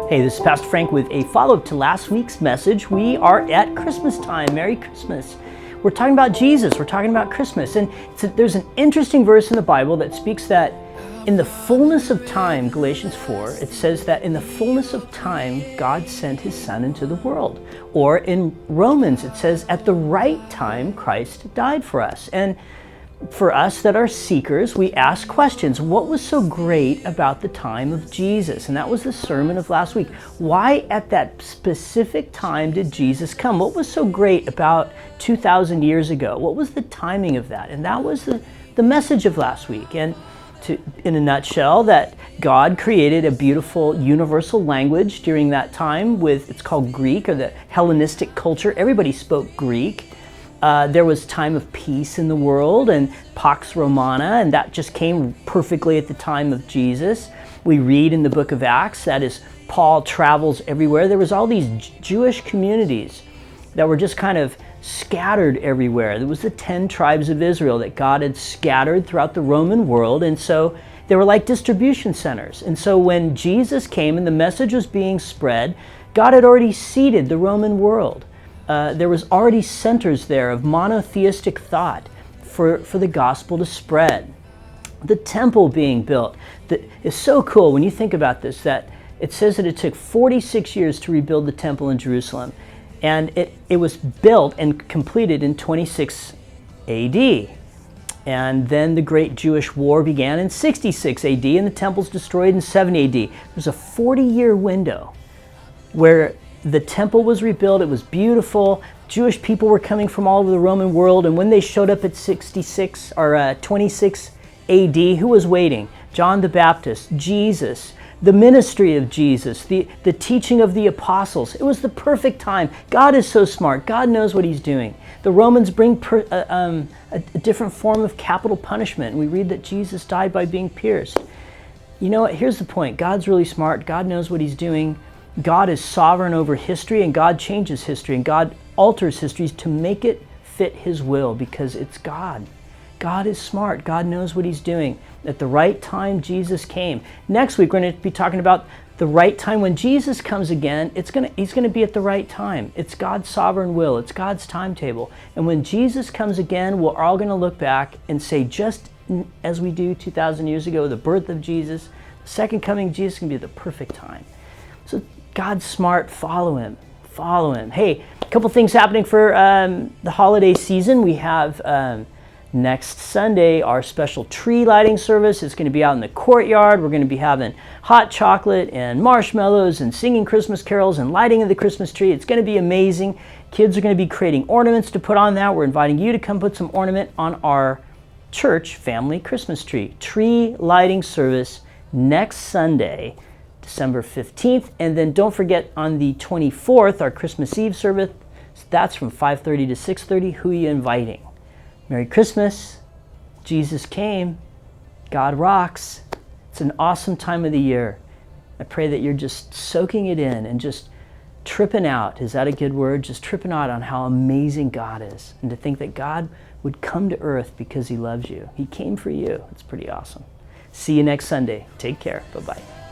Hey, this is Pastor Frank with a follow-up to last week's message. We are at Christmas time. Merry Christmas. We're talking about Jesus. We're talking about Christmas. And there's an interesting verse in the Bible that speaks that in the fullness of time, Galatians 4, it says that in the fullness of time, God sent His Son into the world. Or in Romans, it says at the right time, Christ died for us. And for us that are seekers, we ask questions. What was so great about the time of Jesus? And that was the sermon of last week. Why at that specific time did Jesus come? What was so great about 2,000 years ago? What was the timing of that? And that was the message of last week. And in a nutshell, that God created a beautiful universal language during that time it's called Greek, or the Hellenistic culture. Everybody spoke Greek. There was time of peace in the world and Pax Romana, and that just came perfectly at the time of Jesus. We read in the book of Acts that as Paul travels everywhere, there was all these Jewish communities that were just kind of scattered everywhere. There was the 10 tribes of Israel that God had scattered throughout the Roman world, and so they were like distribution centers. And so when Jesus came and the message was being spread, God had already seeded the Roman world. There was already centers there of monotheistic thought for the gospel to spread. The temple being built is so cool when you think about this, that it says that it took 46 years to rebuild the temple in Jerusalem. And it was built and completed in 26 AD. And then the Great Jewish War began in 66 AD, and the temple's destroyed in 70 AD. There's a 40-year window where the temple was rebuilt. It was beautiful. Jewish people were coming from all over the Roman world, and when they showed up at 26 AD, who was waiting? John the Baptist, Jesus, the ministry of Jesus, the teaching of the apostles. It was the perfect time. God is so smart. God knows what He's doing. The Romans bring a different form of capital punishment. We read that Jesus died by being pierced. You know what? Here's the point. God's really smart. God knows what He's doing. God is sovereign over history, and God changes history, and God alters history to make it fit His will, because it's God. God is smart. God knows what He's doing. At the right time, Jesus came. Next week, we're going to be talking about the right time. When Jesus comes again, He's going to be at the right time. It's God's sovereign will. It's God's timetable. And when Jesus comes again, we're all going to look back and say, just as we do 2,000 years ago, the birth of Jesus, the second coming of Jesus is going to be the perfect time. So God's smart. Follow Him. Follow Him. Hey, a couple things happening for the holiday season. We have next Sunday our special tree lighting service. It's going to be out in the courtyard. We're going to be having hot chocolate and marshmallows and singing Christmas carols and lighting of the Christmas tree. It's going to be amazing. Kids are going to be creating ornaments to put on that. We're inviting you to come put some ornament on our church family Christmas tree. Tree lighting service next Sunday, December 15th. And then don't forget on the 24th, our Christmas Eve service. That's from 5:30 to 6:30. Who are you inviting? Merry Christmas. Jesus came. God rocks. It's an awesome time of the year. I pray that you're just soaking it in and just tripping out. Is that a good word? Just tripping out on how amazing God is. And to think that God would come to earth because He loves you. He came for you. It's pretty awesome. See you next Sunday. Take care. Bye-bye.